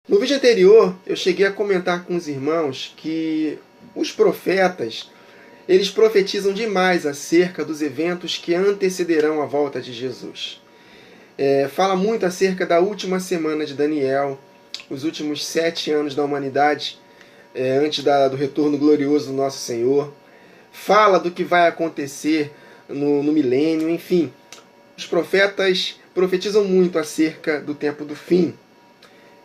No vídeo anterior, eu cheguei a comentar com os irmãos que os profetas, eles profetizam demais acerca dos eventos que antecederão a volta de Jesus. Fala muito acerca da última semana de Daniel, os últimos 7 anos da humanidade, antes do retorno glorioso do nosso Senhor. Fala do que vai acontecer no milênio, enfim. Os profetas profetizam muito acerca do tempo do fim.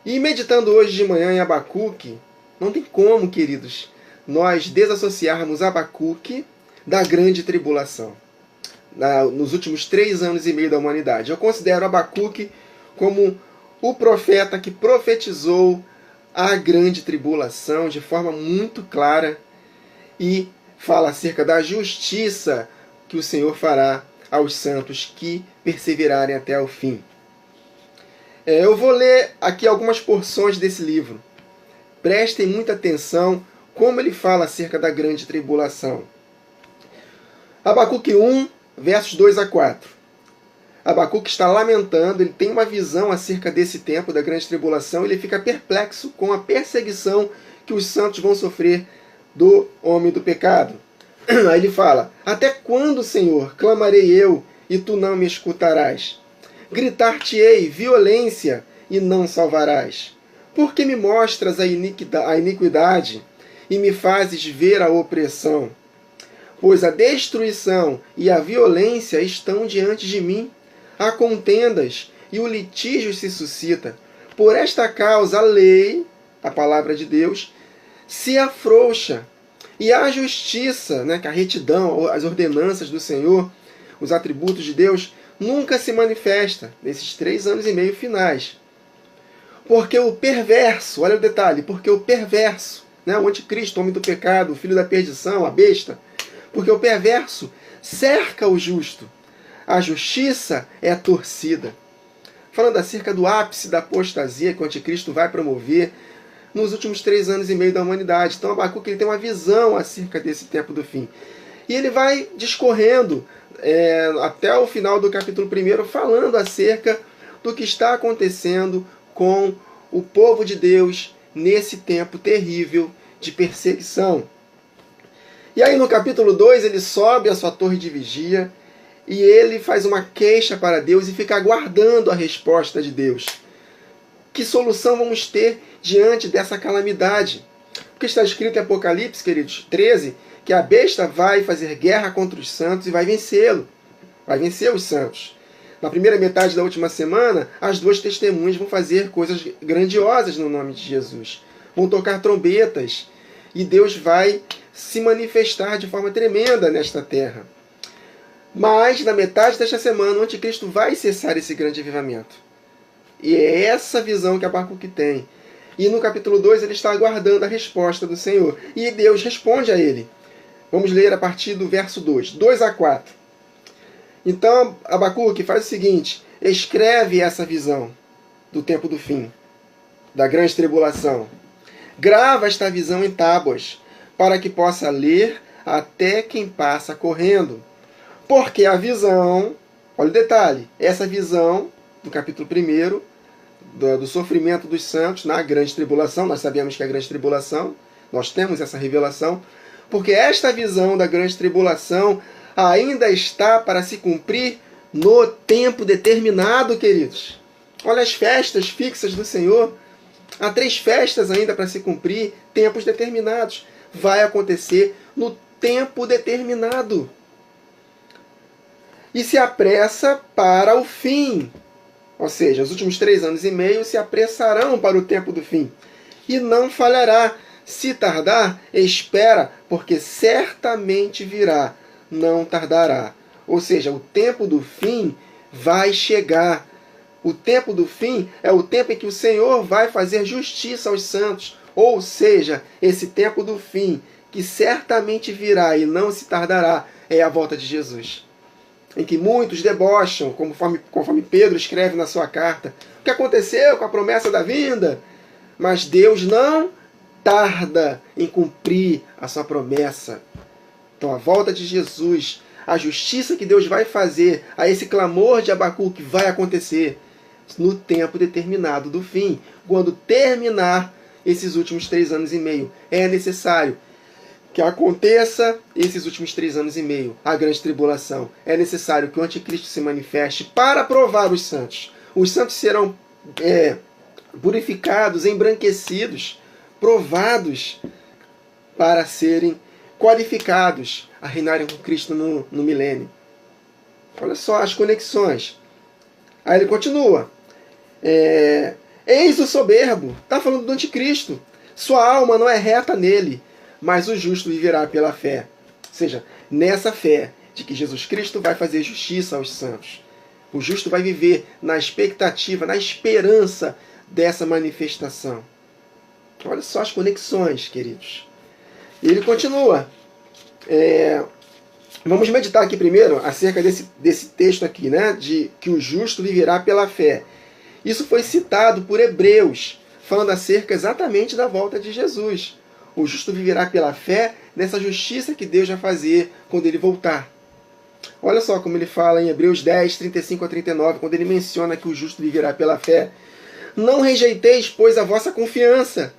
E meditando hoje de manhã em Abacuque, não tem como, queridos, nós desassociarmos Abacuque da grande tribulação. Nos últimos 3 anos e meio da humanidade. Eu considero Abacuque como o profeta que profetizou a grande tribulação de forma muito clara e fala acerca da justiça que o Senhor fará aos santos que perseverarem até o fim. Eu vou ler aqui algumas porções desse livro. Prestem muita atenção como ele fala acerca da grande tribulação. Abacuque 1, versos 2 a 4. Abacuque está lamentando, ele tem uma visão acerca desse tempo da grande tribulação, ele fica perplexo com a perseguição que os santos vão sofrer do homem do pecado. Aí ele fala: até quando, Senhor, clamarei eu e tu não me escutarás? Gritar-te-ei violência e não salvarás. Por que me mostras a iniquidade e me fazes ver a opressão? Pois a destruição e a violência estão diante de mim. Há contendas e o litígio se suscita. Por esta causa a lei, a palavra de Deus, se afrouxa. E a justiça, que a retidão, as ordenanças do Senhor, os atributos de Deus, nunca se manifesta nesses 3 anos e meio finais. Porque o perverso, olha o detalhe, porque o perverso, o anticristo, o homem do pecado, o filho da perdição, a besta, porque o perverso cerca o justo, a justiça é torcida. Falando acerca do ápice da apostasia que o anticristo vai promover nos últimos 3 anos e meio da humanidade. Então Abacuque ele tem uma visão acerca desse tempo do fim. E ele vai discorrendo até o final do capítulo 1, falando acerca do que está acontecendo com o povo de Deus nesse tempo terrível de perseguição. E aí no capítulo 2 ele sobe a sua torre de vigia e ele faz uma queixa para Deus e fica aguardando a resposta de Deus. Que solução vamos ter diante dessa calamidade? Porque está escrito em Apocalipse, queridos, 13, que a besta vai fazer guerra contra os santos e vai vencê-lo. Vai vencer os santos. Na primeira metade da última semana, as 2 testemunhas vão fazer coisas grandiosas no nome de Jesus. Vão tocar trombetas e Deus vai se manifestar de forma tremenda nesta terra. Mas, na metade desta semana, o anticristo vai cessar esse grande avivamento. E é essa visão que Abacuque tem. E no capítulo 2 ele está aguardando a resposta do Senhor. E Deus responde a ele. Vamos ler a partir do verso 2 a 4. Então Abacuque faz o seguinte: escreve essa visão do tempo do fim, da grande tribulação. Grava esta visão em tábuas, para que possa ler até quem passa correndo. Porque a visão, olha o detalhe, essa visão do capítulo 1, do sofrimento dos santos na grande tribulação, nós sabemos que é a grande tribulação, nós temos essa revelação, porque esta visão da grande tribulação ainda está para se cumprir no tempo determinado, queridos. Olha as festas fixas do Senhor. Há 3 festas ainda para se cumprir, tempos determinados. Vai acontecer no tempo determinado. E se apressa para o fim. Ou seja, os últimos 3 anos e meio se apressarão para o tempo do fim. E não falhará. Se tardar, espera, porque certamente virá. Não tardará. Ou seja, o tempo do fim vai chegar. O tempo do fim é o tempo em que o Senhor vai fazer justiça aos santos. Ou seja, esse tempo do fim, que certamente virá e não se tardará, é a volta de Jesus. Em que muitos debocham, conforme Pedro escreve na sua carta. O que aconteceu com a promessa da vinda? Mas Deus não tarda em cumprir a sua promessa. Então a volta de Jesus, a justiça que Deus vai fazer a esse clamor de Abacuque vai acontecer no tempo determinado do fim. quando terminar esses últimos 3 anos e meio. É necessário que aconteça esses últimos 3 anos e meio, a grande tribulação. É necessário que o anticristo se manifeste para provar os santos. Os santos serão purificados, embranquecidos, provados para serem qualificados a reinarem com Cristo no milênio. Olha só as conexões. Aí ele continua. Eis o soberbo. Está falando do anticristo. Sua alma não é reta nele, mas o justo viverá pela fé. Ou seja, nessa fé de que Jesus Cristo vai fazer justiça aos santos. O justo vai viver na expectativa, na esperança dessa manifestação. Olha só as conexões, queridos. E ele continua. Vamos meditar aqui primeiro acerca desse texto aqui, né? De que o justo viverá pela fé. Isso foi citado por Hebreus, falando acerca exatamente da volta de Jesus. O justo viverá pela fé nessa justiça que Deus vai fazer quando ele voltar. Olha só como ele fala em Hebreus 10, 35 a 39, quando ele menciona que o justo viverá pela fé. Não rejeiteis, pois, a vossa confiança,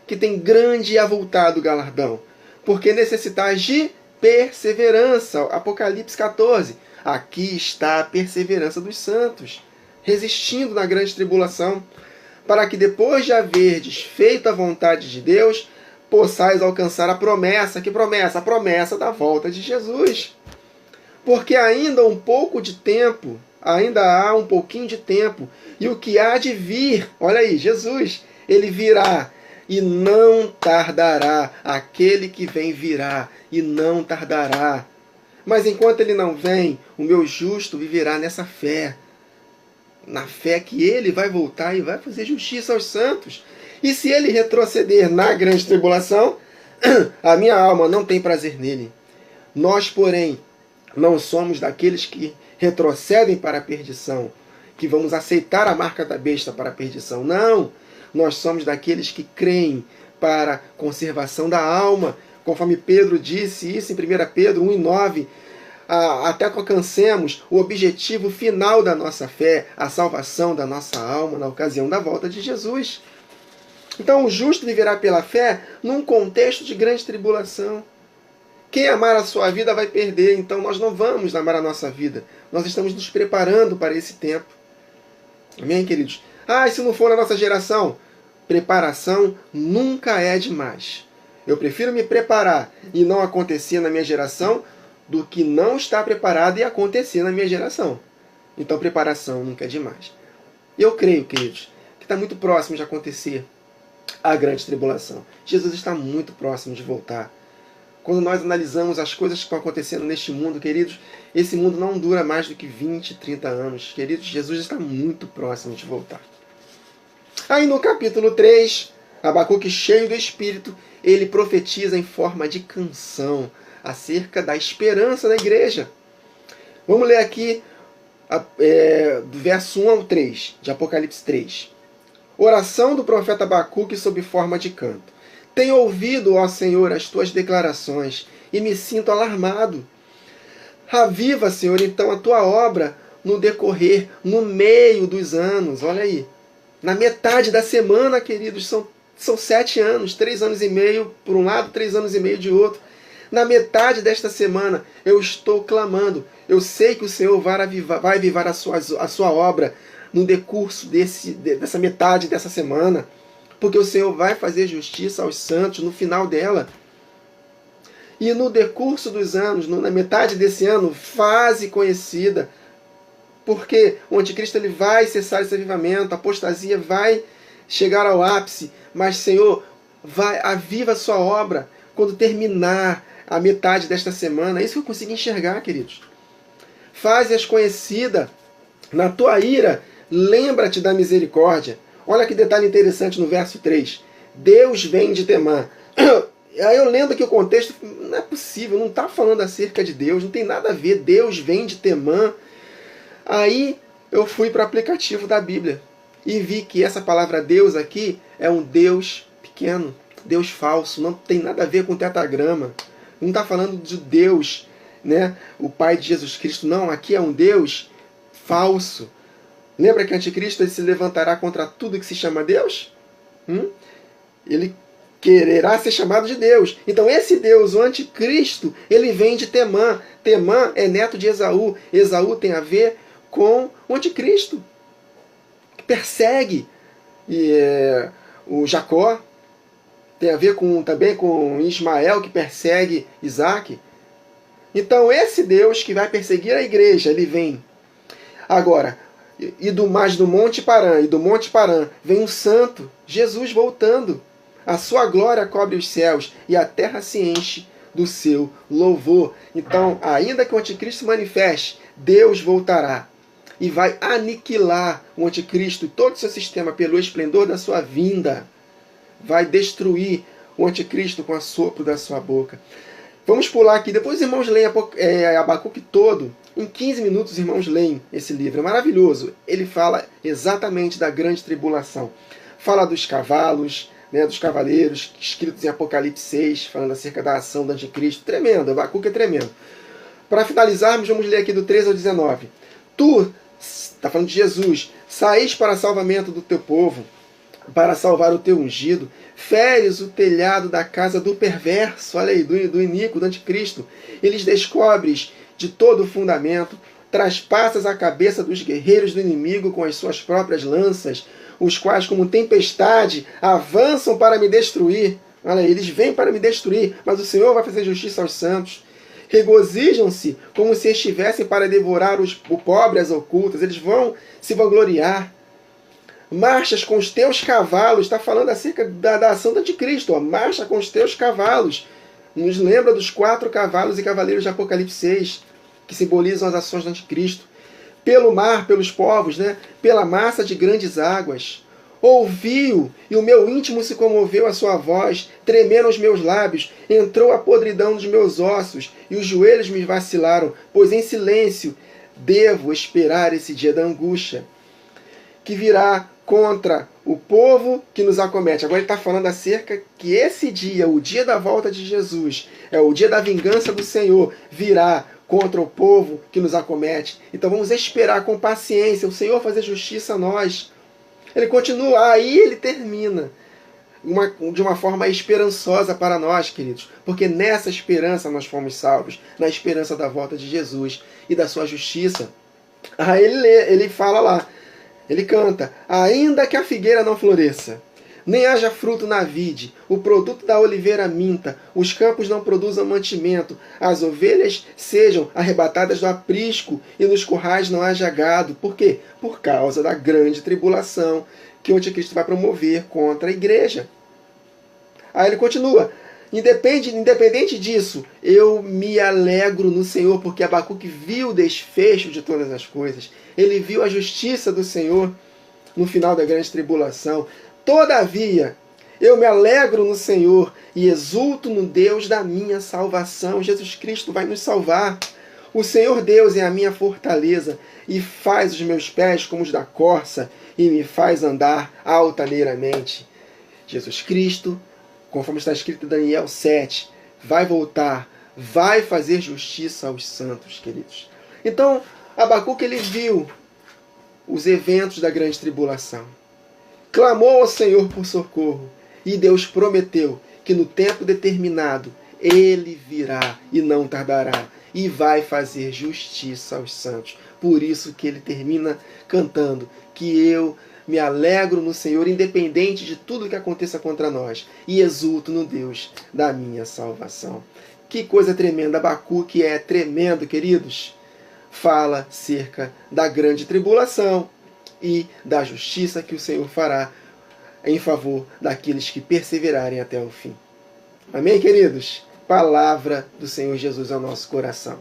que tem grande e avultado galardão, porque necessitais de perseverança. Apocalipse 14. Aqui está a perseverança dos santos, resistindo na grande tribulação, para que depois de haverdes feito a vontade de Deus, possais alcançar a promessa. Que promessa? A promessa da volta de Jesus. Porque ainda há um pouquinho de tempo, e o que há de vir, olha aí, Jesus, ele virá e não tardará. Aquele que vem virá e não tardará. Mas enquanto ele não vem, o meu justo viverá nessa fé. Na fé que ele vai voltar e vai fazer justiça aos santos. E se ele retroceder na grande tribulação, a minha alma não tem prazer nele. Nós, porém, não somos daqueles que retrocedem para a perdição, que vamos aceitar a marca da besta para a perdição. Não! Nós somos daqueles que creem para a conservação da alma, conforme Pedro disse isso em 1 Pedro 1,9, até que alcancemos o objetivo final da nossa fé, a salvação da nossa alma na ocasião da volta de Jesus. Então o justo viverá pela fé num contexto de grande tribulação. Quem amar a sua vida vai perder, então nós não vamos amar a nossa vida. Nós estamos nos preparando para esse tempo. Amém, queridos? E se não for na nossa geração? Preparação nunca é demais. Eu prefiro me preparar e não acontecer na minha geração do que não estar preparado e acontecer na minha geração. Então preparação nunca é demais. Eu creio, queridos, que está muito próximo de acontecer a grande tribulação. Jesus está muito próximo de voltar. Quando nós analisamos as coisas que estão acontecendo neste mundo, queridos, esse mundo não dura mais do que 20, 30 anos. Queridos, Jesus está muito próximo de voltar. Aí no capítulo 3, Abacuque, cheio do Espírito, ele profetiza em forma de canção acerca da esperança da igreja. Vamos ler aqui do verso 1 ao 3, de Apocalipse 3. Oração do profeta Abacuque sob forma de canto. Tenho ouvido, ó Senhor, as tuas declarações e me sinto alarmado. Aviva, Senhor, então a tua obra no decorrer, no meio dos anos. Olha aí, na metade da semana, queridos, são 7 anos, 3 anos e meio por um lado, 3 anos e meio de outro. Na metade desta semana eu estou clamando. Eu sei que o Senhor vai avivar a sua obra no decurso dessa metade dessa semana. Porque o Senhor vai fazer justiça aos santos no final dela. E no decurso dos anos, na metade desse ano, fase conhecida. Porque o anticristo ele vai cessar esse avivamento, a apostasia vai chegar ao ápice. Mas, Senhor, aviva a sua obra quando terminar a metade desta semana. É isso que eu consigo enxergar, queridos. Faze-as conhecida. Na tua ira, lembra-te da misericórdia. Olha que detalhe interessante no verso 3. Deus vem de Temã. Aí eu lendo aqui o contexto, não é possível, não está falando acerca de Deus, não tem nada a ver. Deus vem de Temã. Aí eu fui para o aplicativo da Bíblia e vi que essa palavra Deus aqui é um Deus pequeno, Deus falso, não tem nada a ver com tetragrama. Não está falando de Deus, né, o Pai de Jesus Cristo, não. Aqui é um Deus falso. Lembra que o anticristo ele se levantará contra tudo que se chama Deus? Ele quererá ser chamado de Deus. Então esse Deus, o anticristo, ele vem de Temã. Temã é neto de Esaú. Esaú tem a ver com o anticristo, que persegue o Jacó. Tem a ver também com Ismael, que persegue Isaac. Então esse Deus que vai perseguir a igreja, ele vem. Agora, do Monte Parã, e do Monte Parã vem um santo, Jesus voltando. A sua glória cobre os céus e a terra se enche do seu louvor. Então, ainda que o anticristo se manifeste, Deus voltará e vai aniquilar o anticristo e todo o seu sistema pelo esplendor da sua vinda. Vai destruir o anticristo com o assopro da sua boca. Vamos pular aqui. Depois os irmãos leem Abacuque todo. Em 15 minutos os irmãos leem esse livro. É maravilhoso. Ele fala exatamente da grande tribulação. Fala dos cavalos, dos cavaleiros, escritos em Apocalipse 6, falando acerca da ação do anticristo. Tremendo. Abacuque é tremendo. Para finalizarmos, vamos ler aqui do 13 ao 19. Tu, está falando de Jesus, saís para salvamento do teu povo, para salvar o teu ungido, feres o telhado da casa do perverso, olha aí, do iníquo, do anticristo, eles descobres de todo o fundamento, traspassas a cabeça dos guerreiros do inimigo com as suas próprias lanças, os quais, como tempestade, avançam para me destruir. Olha aí, eles vêm para me destruir, mas o Senhor vai fazer justiça aos santos. Regozijam-se como se estivessem para devorar o pobre às ocultas, eles vão se vangloriar. Marchas com os teus cavalos, está falando acerca da ação do anticristo, ó. Marcha com os teus cavalos. Nos lembra dos 4 cavalos e cavaleiros de Apocalipse 6, que simbolizam as ações do anticristo. Pelo mar, pelos povos, pela massa de grandes águas. Ouviu, e o meu íntimo se comoveu à sua voz, tremeram os meus lábios, entrou a podridão dos meus ossos, e os joelhos me vacilaram, pois em silêncio devo esperar esse dia da angústia, que virá contra o povo que nos acomete. Agora ele está falando acerca que esse dia, o dia da volta de Jesus, é o dia da vingança do Senhor, virá contra o povo que nos acomete. Então vamos esperar com paciência o Senhor fazer justiça a nós. Ele continua, aí ele termina de uma forma esperançosa para nós, queridos, porque nessa esperança nós fomos salvos, na esperança da volta de Jesus e da sua justiça. Aí ele fala lá, ele canta, ainda que a figueira não floresça, nem haja fruto na vide, o produto da oliveira minta, os campos não produzam mantimento, as ovelhas sejam arrebatadas do aprisco e nos currais não haja gado. Por quê? Por causa da grande tribulação que o anticristo vai promover contra a igreja. Aí ele continua, independente disso, eu me alegro no Senhor, porque Abacuque viu o desfecho de todas as coisas. Ele viu a justiça do Senhor no final da grande tribulação. Todavia, eu me alegro no Senhor e exulto no Deus da minha salvação. Jesus Cristo vai nos salvar. O Senhor Deus é a minha fortaleza e faz os meus pés como os da corça e me faz andar altaneiramente. Jesus Cristo, conforme está escrito em Daniel 7, vai voltar, vai fazer justiça aos santos, queridos. Então, Abacuque ele viu os eventos da grande tribulação. Clamou ao Senhor por socorro, e Deus prometeu que no tempo determinado ele virá e não tardará, e vai fazer justiça aos santos. Por isso que ele termina cantando que eu me alegro no Senhor, independente de tudo que aconteça contra nós, e exulto no Deus da minha salvação. Que coisa tremenda, Abacuque é tremendo, queridos. Fala acerca da grande tribulação e da justiça que o Senhor fará em favor daqueles que perseverarem até o fim. Amém, queridos? Palavra do Senhor Jesus ao nosso coração.